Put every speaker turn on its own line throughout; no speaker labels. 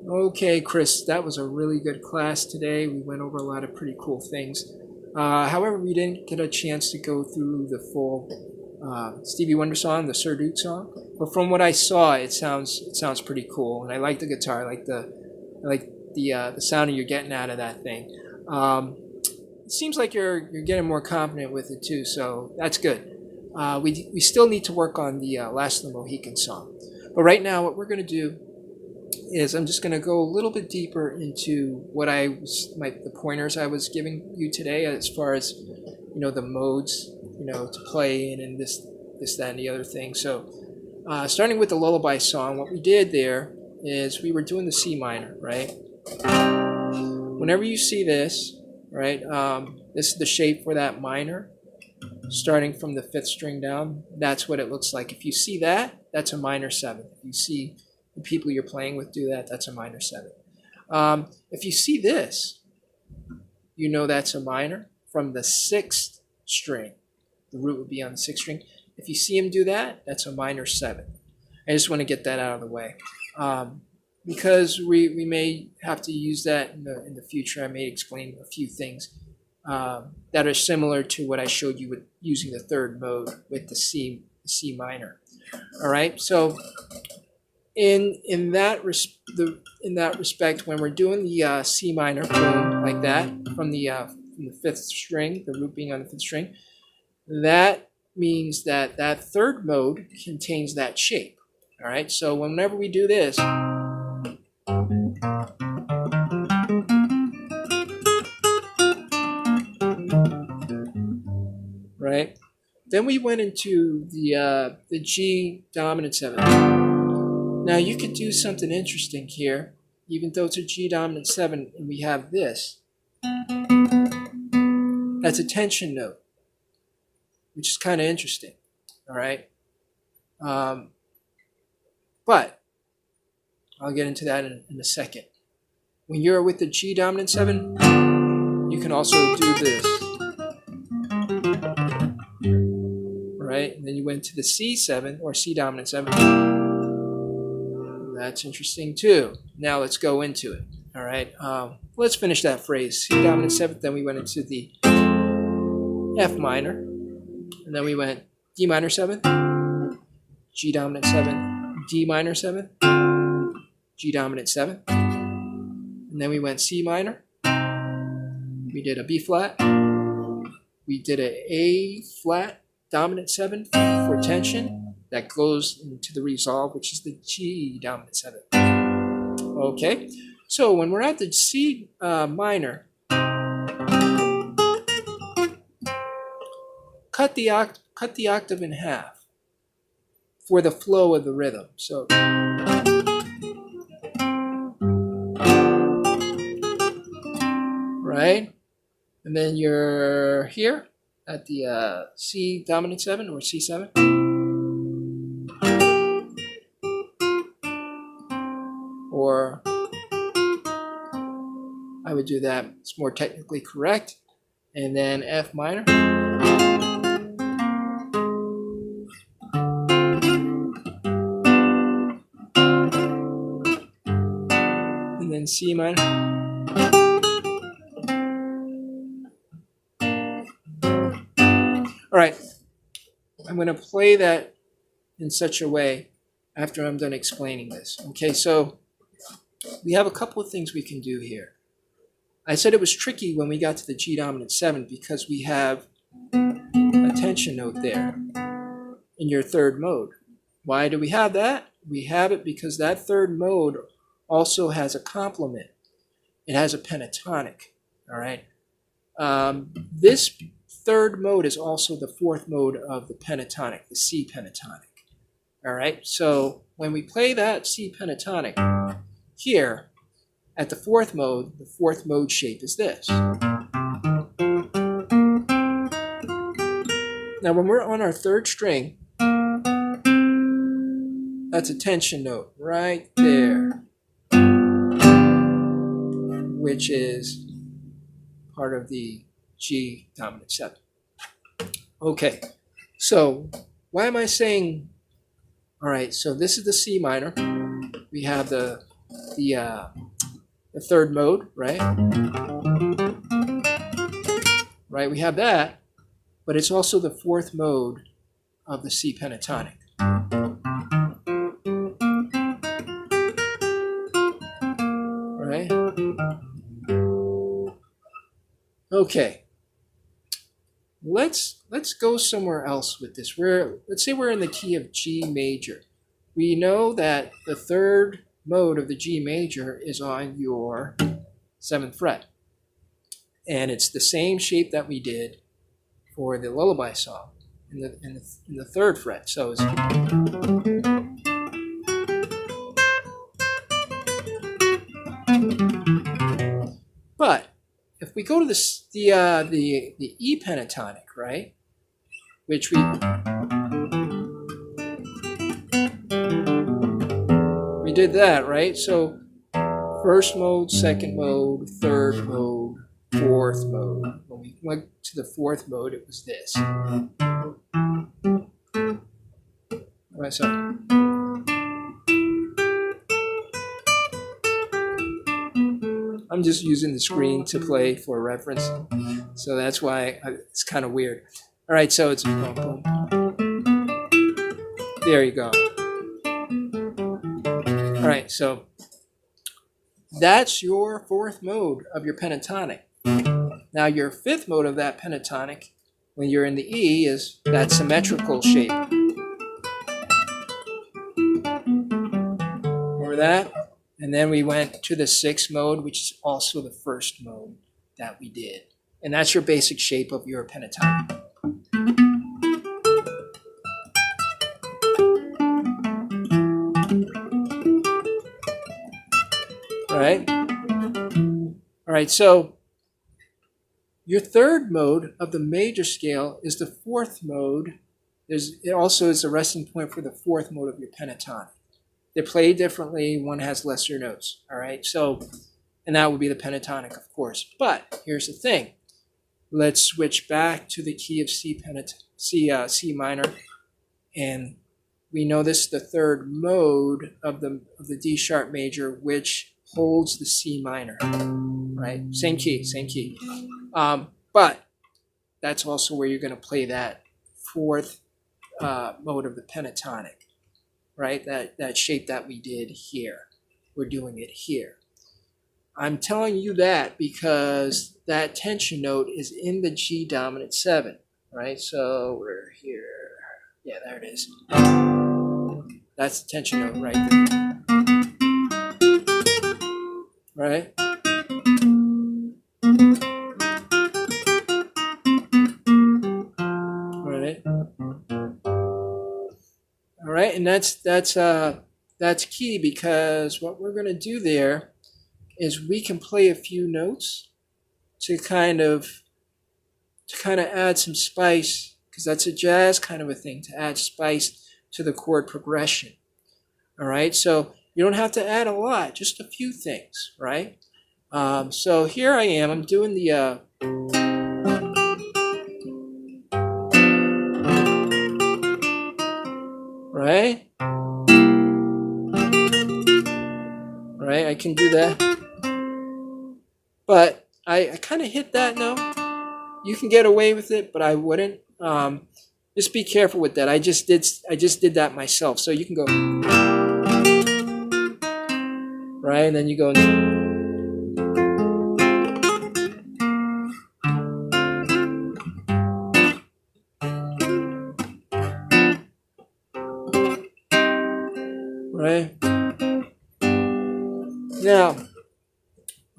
Okay, Chris, that was a really good class today. We went over a lot of pretty cool things. However, we didn't get a chance to go through the full Stevie Wonder song, the Sir Duke song. But from what I saw, it sounds pretty cool, and I like the guitar. I like the sound you're getting out of that thing. It seems like you're getting more confident with it too, so that's good. We still need to work on the Last of the Mohican song. But right now, what we're going to do is I'm just going to go a little bit deeper into the pointers I was giving you today as far as the modes to play in and this that and the other thing. So starting with the lullaby song, what we did there is we were doing the C minor, right? Whenever you see this, right, this is the shape for that minor, starting from the fifth string down. That's what it looks like. If you see that, that's a minor seven. If you see the people you're playing with do that, that's a minor seven. If you see this, you know that's a minor from the sixth string. The root would be on the sixth string. If you see him do that, that's a minor seven. I just want to get that out of the way. Because we may have to use that in the future. I may explain a few things that are similar to what I showed you with using the third mode with the C minor. All right, so in that respect, when we're doing the C minor, boom, like that from the fifth string, the root being on the fifth string, that means that that third mode contains that shape. All right, so whenever we do this, right, then we went into the G dominant seven. Now you could do something interesting here, even though it's a G dominant seven, and we have this. That's a tension note, which is kind of interesting. All right, but I'll get into that in a second. When you're with the G dominant seven, you can also do this. Right? And then you went to the C7 or C dominant 7. That's interesting too. Now let's go into it. All right. Let's finish that phrase. C dominant 7. Then we went into the F minor. And then we went D minor 7, G dominant 7, D minor 7, G dominant 7. And then we went C minor. We did a B flat. We did a A flat dominant 7 for tension. That goes into the resolve, which is the G dominant 7. Okay, so when we're at the C minor, cut the octave in half for the flow of the rhythm. So right, and then you're here at the C dominant 7 or C7. Or I would do that, it's more technically correct. And then F minor. And then C minor. All right, I'm going to play that in such a way after I'm done explaining this. Okay, so we have a couple of things we can do here. I said it was tricky when we got to the G dominant 7 because we have a tension note there in your third mode. Why do we have that? We have it because that third mode also has a complement. It has a pentatonic, all right? This third mode is also the fourth mode of the pentatonic, the C pentatonic, all right? So when we play that C pentatonic here, at the fourth mode shape is this. Now when we're on our third string, that's a tension note right there, which is part of the G dominant 7. Okay, so why am I saying, all right, so this is the C minor. We have the the third mode, right? Right, we have that, but it's also the fourth mode of the C pentatonic. Right? Okay. Let's go somewhere else with this. Let's say we're in the key of G major. We know that the third mode of the G major is on your 7th fret. And it's the same shape that we did for the lullaby song in the 3rd fret. So it's but if we go to the E pentatonic, right, which we did that, right? So 1st mode, 2nd mode, 3rd mode, 4th mode. When we went to the 4th mode, it was this. All right, so I'm just using the screen to play for reference, so that's why it's kind of weird. All right, so it's boom, boom. There you go. All right, so that's your 4th mode of your pentatonic. Now your 5th mode of that pentatonic, when you're in the E, is that symmetrical shape. Remember that? And then we went to the 6th mode, which is also the 1st mode that we did. And that's your basic shape of your pentatonic. Right? All right, so your 3rd mode of the major scale is the 4th mode. It also is a resting point for the 4th mode of your pentatonic. They play differently. One has lesser notes. All right, so, and that would be the pentatonic, of course. But here's the thing. Let's switch back to the key of C minor, and we know this is the 3rd mode of the D sharp major, which holds the C minor. Right, same key. But that's also where you're going to play that 4th mode of the pentatonic. Right, that shape that we did here. We're doing it here. I'm telling you that because that tension note is in the G dominant 7, right? So we're here. Yeah, there it is. That's the tension note right there. Right? Right. All right, and that's key, because what we're going to do there is we can play a few notes to kind of add some spice, because that's a jazz kind of a thing, to add spice to the chord progression. All right, so you don't have to add a lot, just a few things, right? So here I am. I'm doing the right? Right, I can do that. But I kind of hit that note. You can get away with it, but I wouldn't. Just be careful with that. I just did that myself. So you can go right, and then you go right. Now,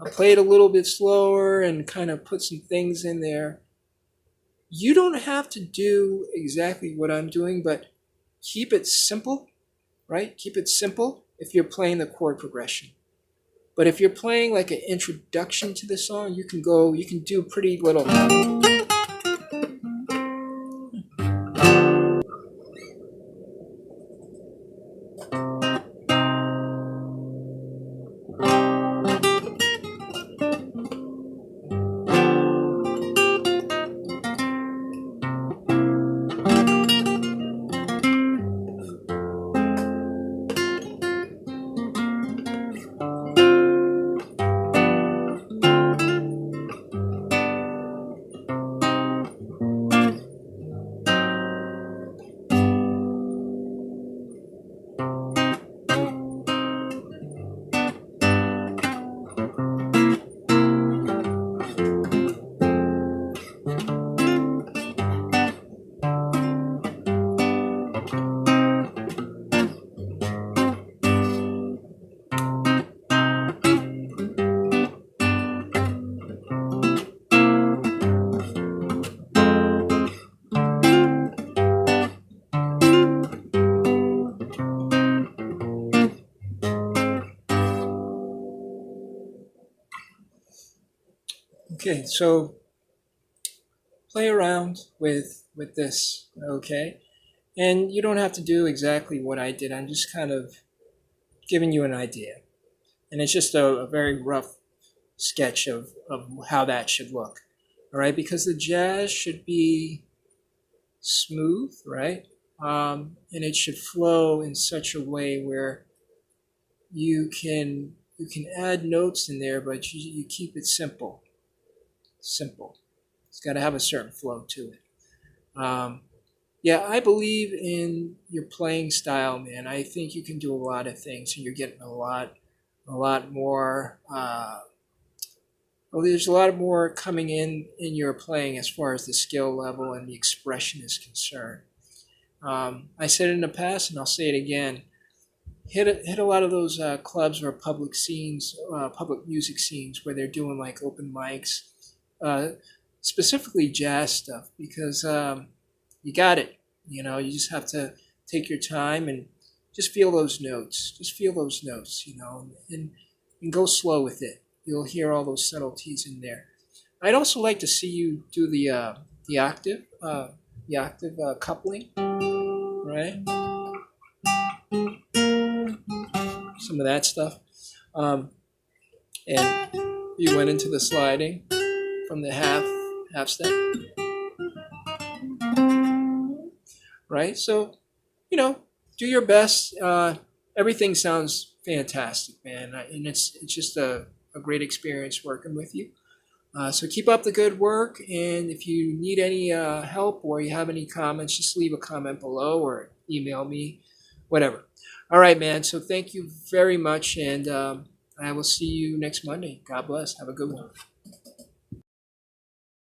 I'll play it a little bit slower and kind of put some things in there. You don't have to do exactly what I'm doing, but keep it simple, right? Keep it simple if you're playing the chord progression. But if you're playing like an introduction to the song, you can do pretty little. Okay, so play around with this, okay? And you don't have to do exactly what I did. I'm just kind of giving you an idea. And it's just a very rough sketch of how that should look. All right, because the jazz should be smooth, right? And it should flow in such a way where you can add notes in there, but you keep it simple. Simple. It's got to have a certain flow to it. Yeah, I believe in your playing style, man. I think you can do a lot of things, and you're getting a lot more. Well, there's a lot more coming in your playing as far as the skill level and the expression is concerned. I said it in the past, and I'll say it again. Hit a lot of those clubs or public scenes, public music scenes where they're doing like open mics, uh, specifically jazz stuff, because you got it. You know, you just have to take your time and just feel those notes. Just feel those notes, and go slow with it. You'll hear all those subtleties in there. I'd also like to see you do the octave, coupling, right? Some of that stuff. And you went into the sliding from the half step, right? So, do your best. Everything sounds fantastic, man, and it's just a great experience working with you. So keep up the good work, and if you need any help or you have any comments, just leave a comment below or email me, whatever. All right, man. So thank you very much, and I will see you next Monday. God bless. Have a good one.